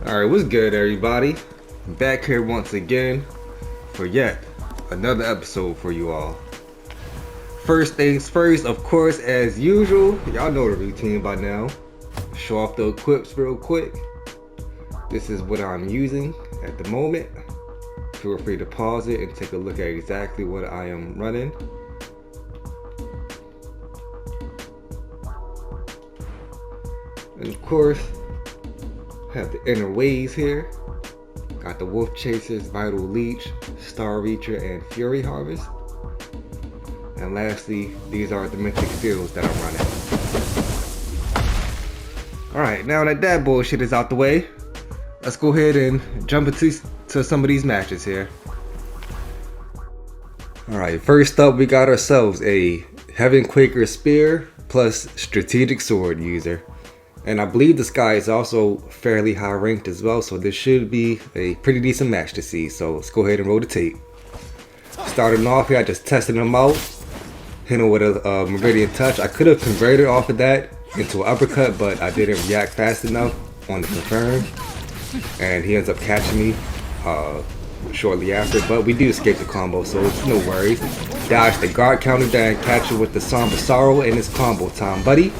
Alright, what's good everybody? Back here once again for yet another episode for you all. First things first, of course, as usual, y'all know the routine by now. Show off the equips real quick. This is what I'm using at the moment. Feel free to pause it and take a look at exactly what I am running. And of course, have the inner ways here. Got the Wolf Chasers, Vital Leech, Star Reacher, and Fury Harvest. And lastly, these are the Mythic fields that I'm running. Alright, now that bullshit is out the way, let's go ahead and jump into some of these matches here. Alright, first up we got ourselves a Heaven Quaker Spear plus Strategic Sword user. And I believe this guy is also fairly high ranked as well, so this should be a pretty decent match to see. So let's go ahead and roll the tape. Starting off here, I just tested him out. Hit him with a Meridian Touch. I could have converted off of that into an uppercut, but I didn't react fast enough on the confirm. And he ends up catching me shortly after, but we do escape the combo, so it's no worries. Dodge the guard counter down and catch you with the Somber Sorrow, and it's combo time, buddy.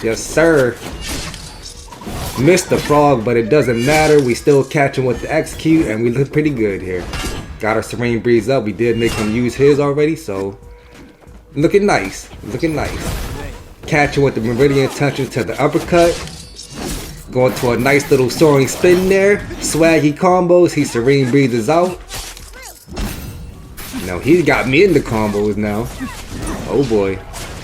Yes, sir. Missed the frog, but it doesn't matter. We still catch him with the execute, and we look pretty good here. Got our Serene Breeze up. We did make him use his already, so looking nice. Looking nice. Catch him with the Meridian Touch into the uppercut. Going to a nice little soaring spin there. Swaggy combos. He Serene Breezes out. Now he's got me in the combos now. Oh boy.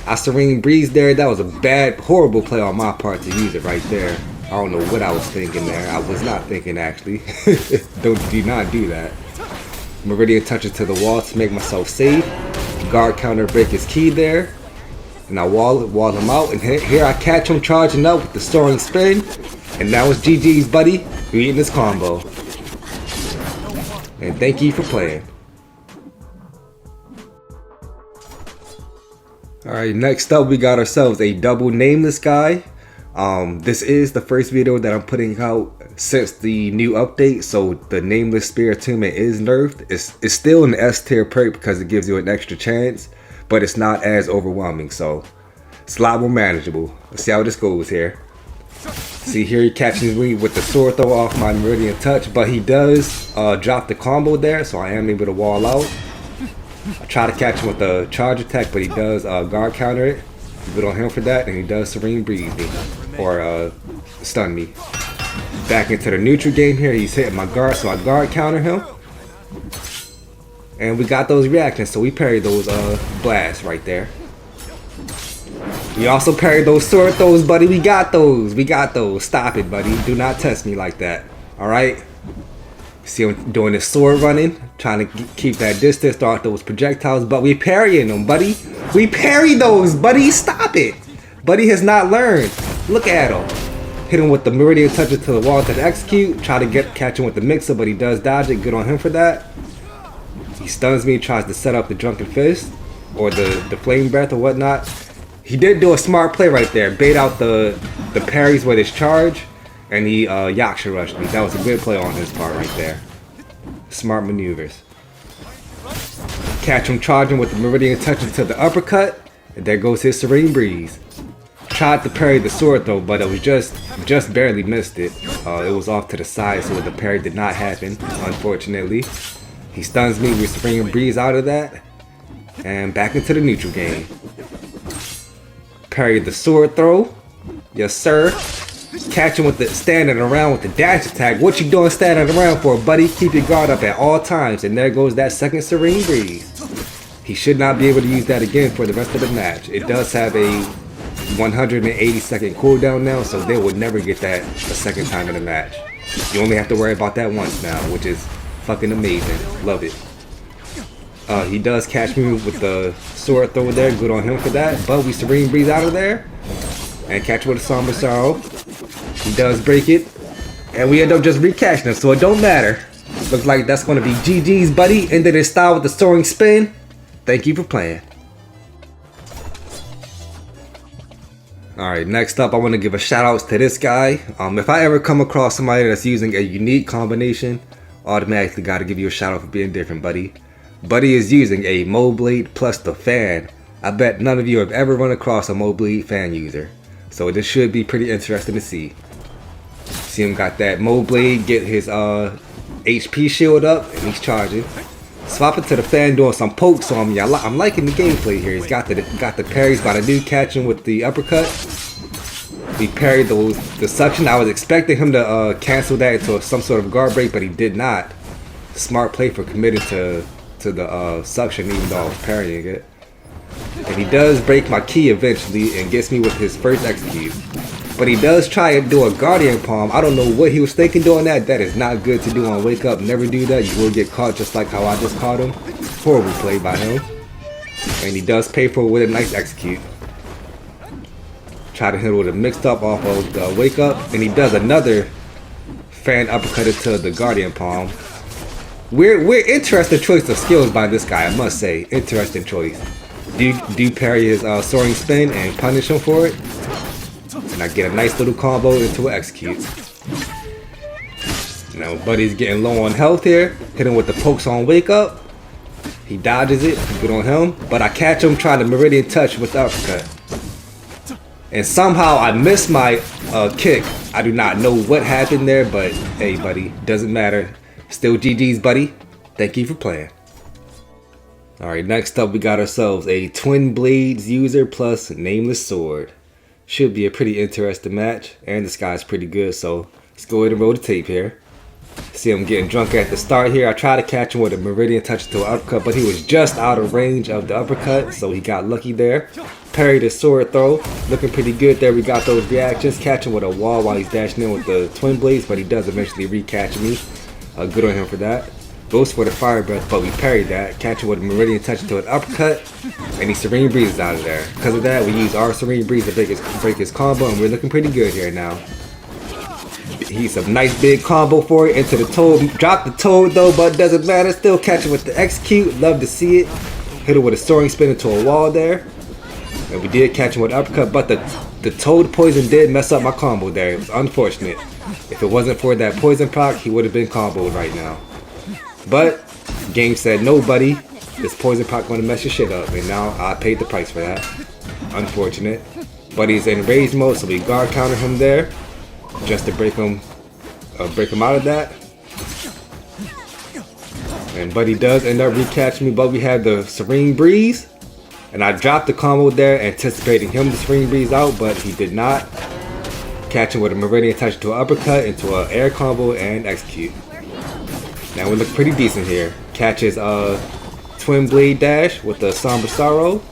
I Serene Breeze there. That was a bad, horrible play on my part to use it right there. I don't know what I was thinking there. I was not thinking actually. Do not do that. Meridian touches to the wall to make myself safe. Guard counter break his key there. And I wall him out. And here I catch him charging up with the soaring spin. And now it's GG's, buddy. You're eating this combo. And thank you for playing. Alright, next up we got ourselves a double Nameless guy. This is the first video that I'm putting out since the new update, so the Nameless Spear attunement is nerfed. It's still an S tier perk because it gives you an extra chance, but it's not as overwhelming, so it's a lot more manageable. Let's see how this goes here. See here, he catches me with the sword throw off my Meridian Touch, but he does drop the combo there, so I am able to wall out. I try to catch him with the charge attack, but he does guard counter it. Good on him for that, and he does Serene Breeze me, or stun me. Back into the neutral game here, he's hitting my guard, so I guard counter him. And we got those reactions, so we parried those blasts right there. We also parried those sword throws, buddy. We got those. We got those. Stop it, buddy. Do not test me like that. Alright? See him doing his sword running, trying to keep that distance, throw out those projectiles, but we parrying them, buddy. We parry those, buddy. Stop it. Buddy has not learned. Look at him. Hit him with the Meridian Touches to the wall to the execute. Try to catch him with the mixer, but he does dodge it. Good on him for that. He stuns me, tries to set up the Drunken Fist or the Flame Breath or whatnot. He did do a smart play right there. Bait out the parries with his charge. And he Yaksha rushed me. That was a good play on his part right there. Smart maneuvers. Catch him charging with the Meridian Touches to the uppercut. And there goes his Serene Breeze. Tried to parry the sword though, but it was just barely missed it. It was off to the side, so the parry did not happen, unfortunately. He stuns me with Serene Breeze out of that. And back into the neutral game. Parry the sword throw. Yes, sir. Catch him with the standing around with the dash attack. What you doing standing around for, buddy? Keep your guard up at all times. And there goes that second Serene Breeze. He should not be able to use that again for the rest of the match. It does have a 180-second cooldown now, so they would never get that a second time in the match. You only have to worry about that once now, which is fucking amazing. Love it. He does catch me with the sword throw there. Good on him for that. But we Serene Breeze out of there. And catch with a Somber Sorrow. He does break it. And we end up just recashing him, so it don't matter. Looks like that's going to be GG's, buddy. Ended his style with the soaring spin. Thank you for playing. Alright, next up I want to give a shout out to this guy. If I ever come across somebody that's using a unique combination, automatically gotta give you a shout out for being different, buddy. Buddy is using a Mo Blade plus the fan. I bet none of you have ever run across a Mo Blade fan user. So this should be pretty interesting to see. See him got that Mo Blade, get his HP shield up, and he's charging. Swapping to the fan, doing some pokes on me. I'm liking the gameplay here. He's got the parries by the dude catching with the uppercut. He parried the suction. I was expecting him to cancel that into some sort of guard break, but he did not. Smart play for committing to the suction, even though I was parrying it. And he does break my key eventually and gets me with his first execute. But he does try and do a Guardian Palm. I don't know what he was thinking doing that. That is not good to do on Wake Up. Never do that. You will get caught just like how I just caught him. Horrible play by him. And he does pay for it with a nice execute. Try to hit it with a mixed up off of the Wake Up. And he does another fan uppercut to the Guardian Palm. We're interesting choice of skills by this guy, I must say. Interesting choice. Do parry his soaring spin and punish him for it. And I get a nice little combo into an execute. Now buddy's getting low on health here. Hit him with the pokes on Wake Up. He dodges it. Good on him. But I catch him trying to Meridian Touch with the uppercut. And somehow I missed my kick. I do not know what happened there, but hey buddy, doesn't matter. Still GG's buddy. Thank you for playing. Alright, next up we got ourselves a Twin Blades user plus Nameless sword. Should be a pretty interesting match, and this guy's pretty good, so let's go ahead and roll the tape here. See him getting drunk at the start here. I tried to catch him with a Meridian Touch to an uppercut, but he was just out of range of the uppercut, so he got lucky there. Parried his sword throw, looking pretty good there. We got those reactions, catching with a wall while he's dashing in with the Twin Blades, but he does eventually re-catch me. Good on him for that. Goes for the fire breath, but we parried that. Catch him with a Meridian Touch to an uppercut, and he Serene Breezes out of there. Because of that, we use our Serene Breeze to break his combo, and we're looking pretty good here now. He's a nice big combo for it into the Toad. Dropped the Toad though, but doesn't matter. Still catch him with the execute. Love to see it. Hit it with a soaring spin into a wall there. And we did catch him with an uppercut, but the Toad poison did mess up my combo there. It was unfortunate. If it wasn't for that poison proc, he would have been comboed right now. But game said no, buddy. This poison proc gonna mess your shit up, and now I paid the price for that. Unfortunate. Buddy's in rage mode, so we guard counter him there, just to break him out of that. And buddy does end up recatching me, but we had the Serene Breeze, and I dropped the combo there, anticipating him to Serene Breeze out, but he did not. Catch him with a Meridian Touch to an uppercut into an air combo and execute. Now we look pretty decent here. Catches Twin Blade Dash with the Somber Sorrow.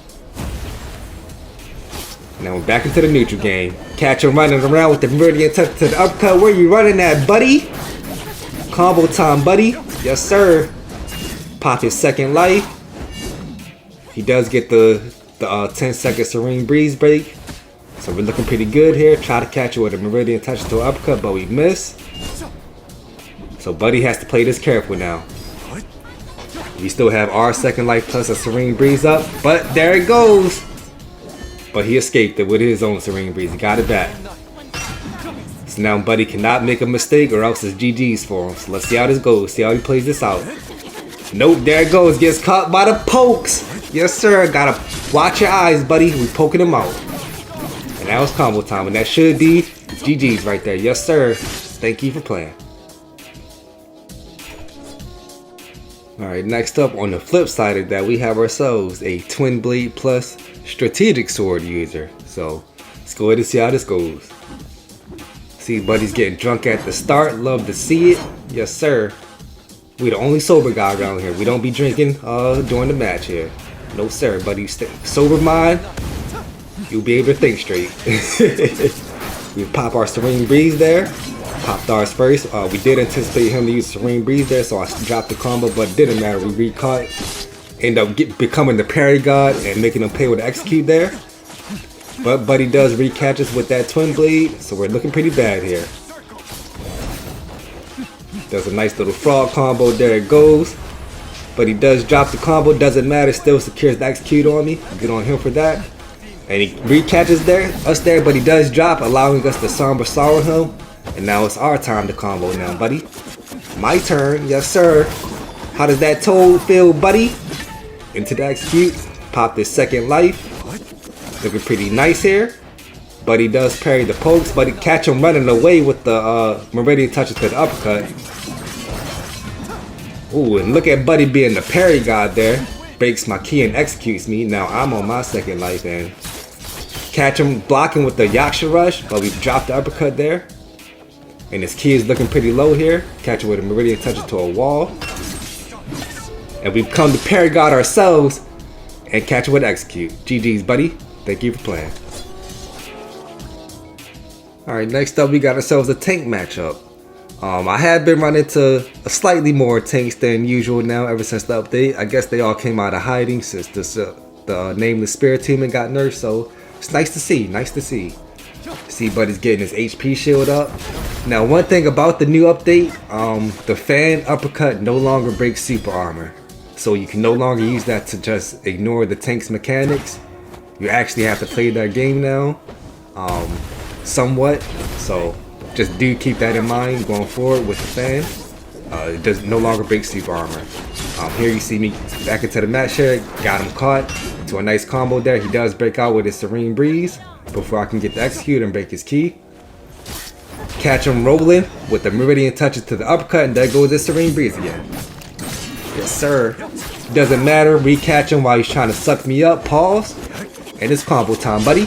Now we're back into the neutral game. Catch him running around with the Meridian Touch to the uppercut. Where you running at, buddy? Combo time, buddy. Yes, sir. Pop his second life. He does get the 10-second Serene Breeze break. So we're looking pretty good here. Try to catch it with a Meridian Touch to an uppercut, but we miss. So buddy has to play this careful now. We still have our second life plus a Serene Breeze up, but there it goes. But he escaped it with his own Serene Breeze. He got it back. So now buddy cannot make a mistake or else it's GG's for him. So let's see how this goes. See how he plays this out. Nope, there it goes. Gets caught by the pokes. Yes, sir. Gotta watch your eyes, buddy. We poking him out. And that was combo time. And that should be GG's right there. Yes, sir. Thank you for playing. Alright, next up on the flip side of that, we have ourselves a Twin Blade plus Strategic Sword user. So let's go ahead and see how this goes. See buddy's getting drunk at the start. Love to see it. Yes, sir. We the only sober guy around here. We don't be drinking during the match here. No, sir, buddy. Sober mind, you'll be able to think straight. We pop our Serene Breeze there. Popped ours first. We did anticipate him to use Serene Breeze there, so I dropped the combo, but it didn't matter. We re-caught. End up becoming the parry god and making him pay with the execute there. But buddy does re-catch us with that Twin Blade, so we're looking pretty bad here. Does a nice little frog combo. There it goes. But he does drop the combo. Doesn't matter. Still secures the execute on me. Good on him for that. And he recatches us there, but he does drop, allowing us to Somber Sorrow him. And now it's our time to combo now, buddy. My turn, yes sir. How does that toad feel, buddy? Into the execute, pop this second life. Looking pretty nice here. But he does parry the pokes, but he catch him running away with the Meridian touches to the uppercut. Ooh, and look at Buddy being the parry god there. Breaks my key and executes me. Now I'm on my second life and catch him blocking with the Yaksha Rush, but we dropped the uppercut there. And his key is looking pretty low here. Catch him with a Meridian touches to a wall. And we've come to parry god ourselves and catch him with execute. GG's, buddy. Thank you for playing. Alright, next up we got ourselves a tank matchup. I have been running into a slightly more tanks than usual now ever since the update. I guess they all came out of hiding since the Nameless Spirit team got nerfed, so it's nice to see, See Buddy's getting his HP shield up. Now one thing about the new update, the fan uppercut no longer breaks super armor. So you can no longer use that to just ignore the tank's mechanics. You actually have to play that game now, somewhat. So just do keep that in mind going forward with the fan. It does no longer break super armor. Here you see me back into the match here, got him caught to a nice combo there. He does break out with his Serene Breeze before I can get the execute and break his key. Catch him rolling with the Meridian touches to the uppercut, and there goes his Serene Breeze again. Yes sir. Doesn't matter, we catch him while he's trying to suck me up, pause, and it's combo time, buddy.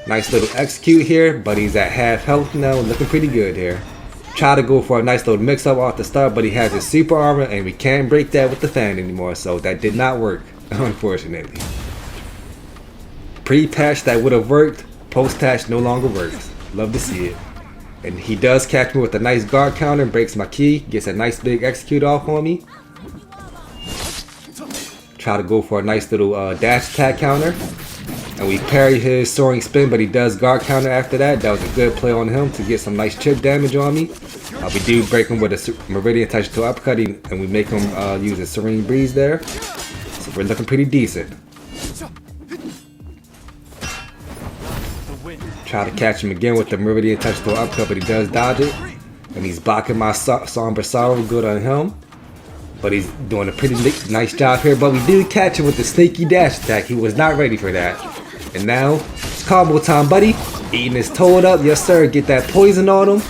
Nice little execute here, but he's at half health now, looking pretty good here. Try to go for a nice little mix up off the start, but he has his super armor and we can't break that with the fan anymore, so that did not work, unfortunately. Pre-patch that would have worked, post-patch no longer works. Love to see it. And he does catch me with a nice guard counter, breaks my key, gets a nice big execute off on me. Try to go for a nice little dash attack counter. And we parry his soaring spin, but he does guard counter after that. That was a good play on him to get some nice chip damage on me. We do break him with a Meridian touch to uppercut, and we make him use a Serene Breeze there. So we're looking pretty decent. Try to catch him again with the Meridian touch to uppercut, but he does dodge it. And he's blocking my Somber Sorrow, good on him. But he's doing a pretty nice job here, but we do catch him with the sneaky dash attack. He was not ready for that. And now, it's combo time, buddy. Eating his toad up, yes sir. Get that poison on him.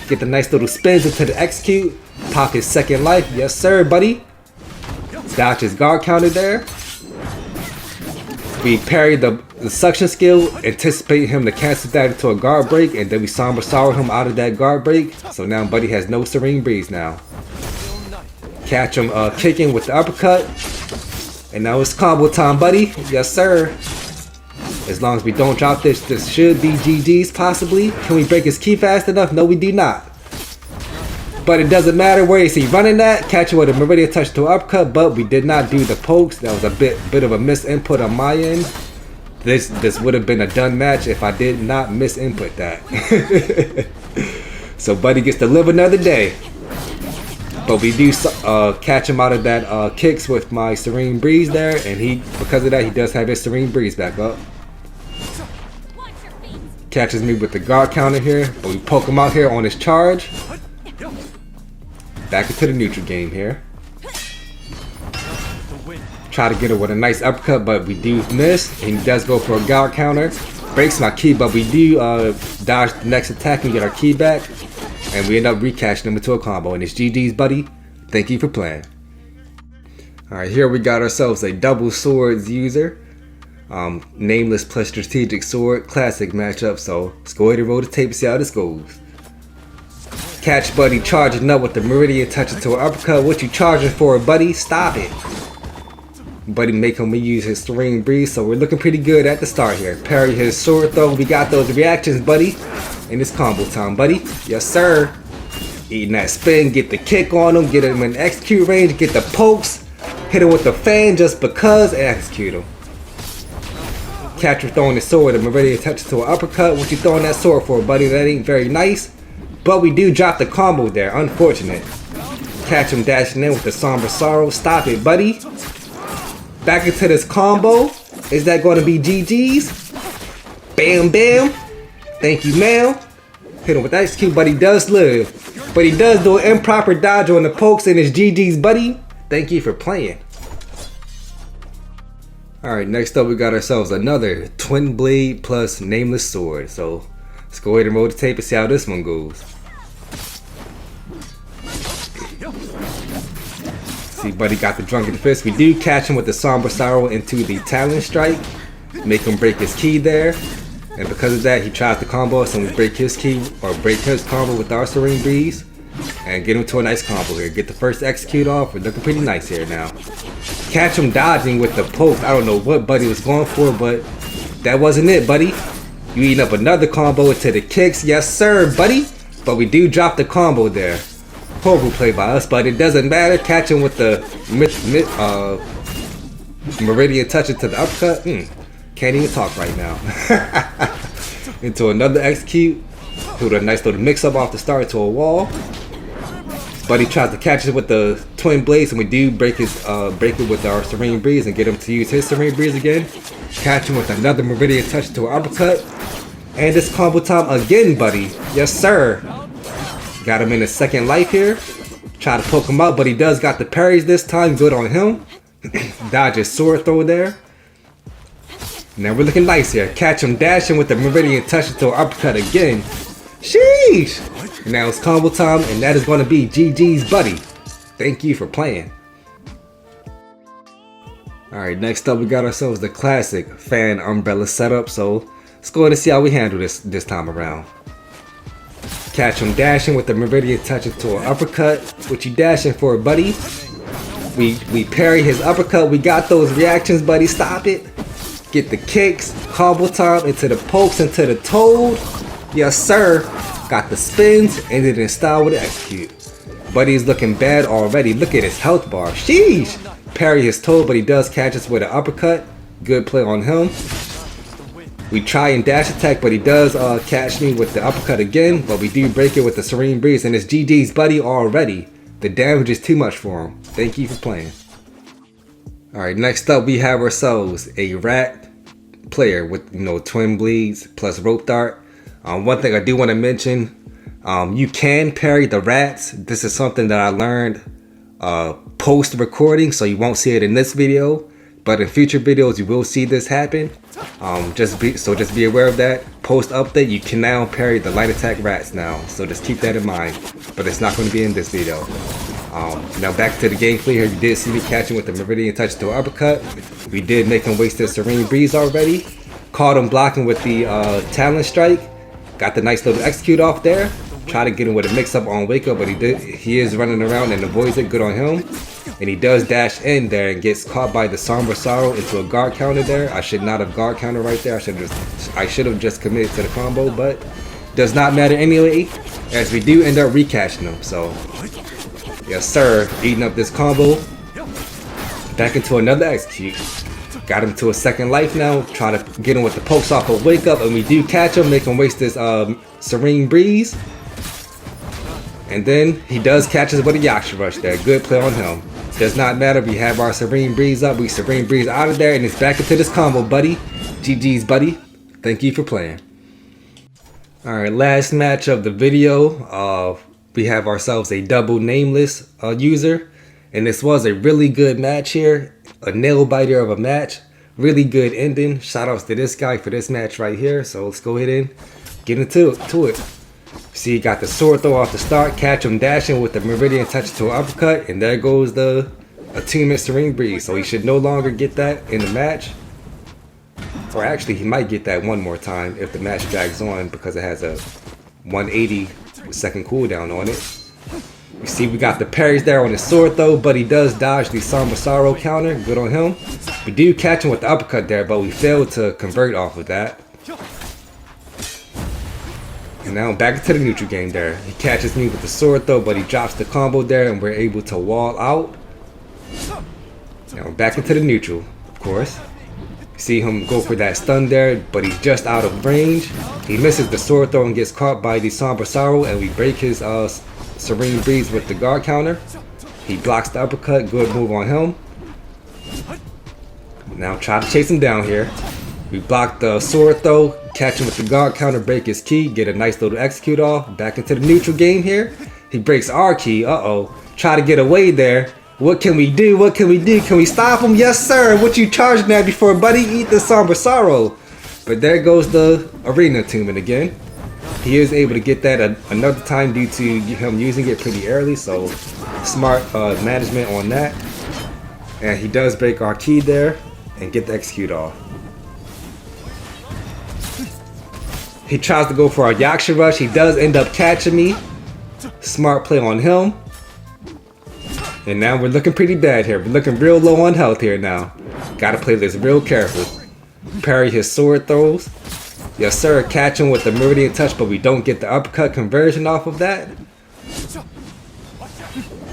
Get the nice little spins into the execute. Pop his second life, yes sir, buddy. Dodge his guard counter there. We parry the suction skill, anticipate him to cancel that into a guard break, and then we Somber Sorrow him out of that guard break. So now buddy has no Serene Breeze now. Catch him kicking with the uppercut. And now it's combo time, buddy. Yes sir. As long as we don't drop this should be GG's possibly. Can we break his key fast enough? No, we do not. But it doesn't matter. Where is he running at? Catch him with a Meridian touch to uppercut, but we did not do the pokes. That was a bit of a misinput on my end. This would have been a done match if I did not misinput that. So buddy gets to live another day. But we do catch him out of that kicks with my Serene Breeze there, and because of that, he does have his Serene Breeze back up. Catches me with the guard counter here, but we poke him out here on his charge. Back into the neutral game here. Try to get her with a nice uppercut, but we do miss, and he does go for a guard counter. Breaks my key, but we do dodge the next attack and get our key back. And we end up recashing him into a combo, and it's GG's, buddy. Thank you for playing. Alright, here we got ourselves a double swords user. Nameless plus strategic sword, classic matchup, so let's go ahead and roll the tape and see how this goes. Catch buddy charging up with the Meridian touches to an uppercut. What you charging for, buddy? Stop it. Buddy make him use his Serene Breeze, so we're looking pretty good at the start here. Parry his sword throw, we got those reactions, buddy. And it's combo time, buddy. Yes sir. Eating that spin, get the kick on him, get him in execute range, get the pokes, hit him with the fan just because, and execute him. Catcher throwing his sword, and Meridian touches to an uppercut. What you throwing that sword for, buddy? That ain't very nice. But we do drop the combo there, unfortunate. Catch him dashing in with the Somber Sorrow. Stop it, buddy. Back into this combo. Is that going to be GG's? Bam, bam. Thank you, ma'am. Hit him with that execute, but he does live. But he does do an improper dodge on the pokes and his GG's, buddy. Thank you for playing. Alright, next up we got ourselves another twin blade plus nameless sword. So let's go ahead and roll the tape and see how this one goes. See, buddy got the drunken fist. We do catch him with the somber sorrow into the talon strike. Make him break his key there. And because of that, he tries to combo us and we break his key or break his combo with our serene breeze. And get him to a nice combo here. Get the first execute off. We're looking pretty nice here now. Catch him dodging with the poke. I don't know what buddy was going for, but that wasn't it, buddy. You eating up another combo into the kicks. Yes, sir, buddy. But we do drop the combo there. Horrible play by us, but it doesn't matter. Catch him with the Meridian touch into the uppercut. Can't even talk right now. Into another execute. Do a nice little mix up off the start to a wall. Buddy tries to catch it with the twin blades, and we do break it with our serene breeze and get him to use his serene breeze again. Catch him with another Meridian touch to an uppercut. And this combo time again, buddy. Yes, sir. Got him in his second life here. Try to poke him out, but he does got the parries this time. Good on him. Dodge his sword throw there. Now we're looking nice here. Catch him dashing with the Meridian touch to an uppercut again. Sheesh! Now it's combo time, and that is going to be GG's, buddy. Thank you for playing. Alright, next up we got ourselves the classic fan umbrella setup. So let's go ahead and see how we handle this time around. Catch him dashing with the Meridian touch into an uppercut. What you dashing for, buddy? We parry his uppercut. We got those reactions, buddy. Stop it. Get the kicks. Combo time into the pokes, into the toad. Yes, sir. Got the spins. Ended in style with the execute. Buddy's looking bad already. Look at his health bar. Sheesh. Parry his toad, but he does catch us with an uppercut. Good play on him. We try and dash attack, but he does catch me with the uppercut again. But we do break it with the serene breeze, and it's GG's, buddy, already. The damage is too much for him. Thank you for playing. Alright, next up we have ourselves a rat player with, twin bleeds plus rope dart. One thing I do want to mention, you can parry the rats. This is something that I learned post recording, so you won't see it in this video, but in future videos you will see this happen. Just be aware of that. Post update, you can now parry the light attack rats now, so just keep that in mind, but it's not going to be in this video. Now back to the gameplay here. You did see me catching with the Meridian touch to an uppercut. We did make him waste his serene breeze already. Caught him blocking with the talon strike. Got the nice little execute off there. Try to get him with a mix up on wake up, but he is running around and avoids it. Good on him. And he does dash in there and gets caught by the somber sorrow into a guard counter there. I should not have guard counter right there. I should have just committed to the combo, but does not matter anyway, as we do end up recashing him. So yes, sir. Eating up this combo. Back into another execute. Got him to a second life now. Try to get him with the pokes off of wake up, and we do catch him. Make him waste this serene breeze. And then he does catch us with a Yaksha rush there. Good play on him. Does not matter. We have our serene breeze up. We serene breeze out of there, and it's back into this combo, buddy. GG's, buddy. Thank you for playing. Alright, last match of the video. We have ourselves a double nameless user, and this was a really good match here. A nail biter of a match. Really good ending. Shout outs to this guy for this match right here. So let's go ahead and get into it. See, he got the sword throw off the start. Catch him dashing with the Meridian touch to an uppercut, and there goes the attunement serene breeze. So he should no longer get that in the match. Or actually, he might get that one more time if the match drags on, because it has a 180 second cooldown on it. You see, we got the parries there on his sword though, but he does dodge the Somber Sorrow counter. Good on him. We do catch him with the uppercut there, but we failed to convert off of that. And now back into the neutral game there. He catches me with the sword though, but he drops the combo there, and we're able to wall out. Now we're back into the neutral, of course. See him go for that stun there, but he's just out of range. He misses the sword throw and gets caught by the Somber Sorrow, and we break his serene breeze with the guard counter. He blocks the uppercut. Good move on him. Now try to chase him down here. We block the sword throw, catch him with the guard counter, break his key, get a nice little execute off. Back into the neutral game here. He breaks our key. Uh-oh. Try to get away there. What can we do? What can we do? Can we stop him? Yes, sir. What you charging at before, buddy? Eat the somber sorrow. But there goes the arena attunement again. He is able to get that another time due to him using it pretty early. So smart management on that. And he does break our key there and get the execute off. He tries to go for a Yaksha rush. He does end up catching me. Smart play on him. And now we're looking pretty bad here. We're looking real low on health here now. Gotta play this real careful. Parry his sword throws. Yes, sir. Catch him with the Meridian Touch, but we don't get the uppercut conversion off of that.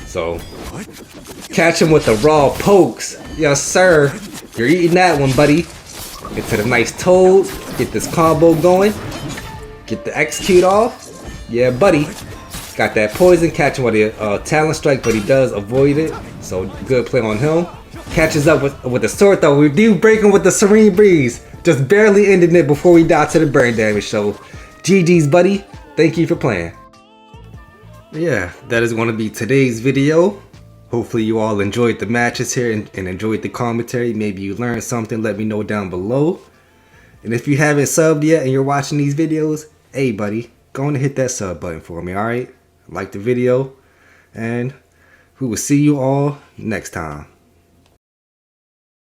So, catch him with the raw pokes. Yes, sir. You're eating that one, buddy. Into the nice toad. Get this combo going. Get the execute off. Yeah, buddy. Got that poison. Catch him with a talent strike, but he does avoid it. So, good play on him. Catches up with the sword though. We do break him with the Serene Breeze. Just barely ending it before we die to the burn damage. So, GG's, buddy. Thank you for playing. Yeah, that is going to be today's video. Hopefully you all enjoyed the matches here and enjoyed the commentary. Maybe you learned something. Let me know down below. And if you haven't subbed yet and you're watching these videos, hey buddy, go on and hit that sub button for me, alright? Like the video. And we will see you all next time.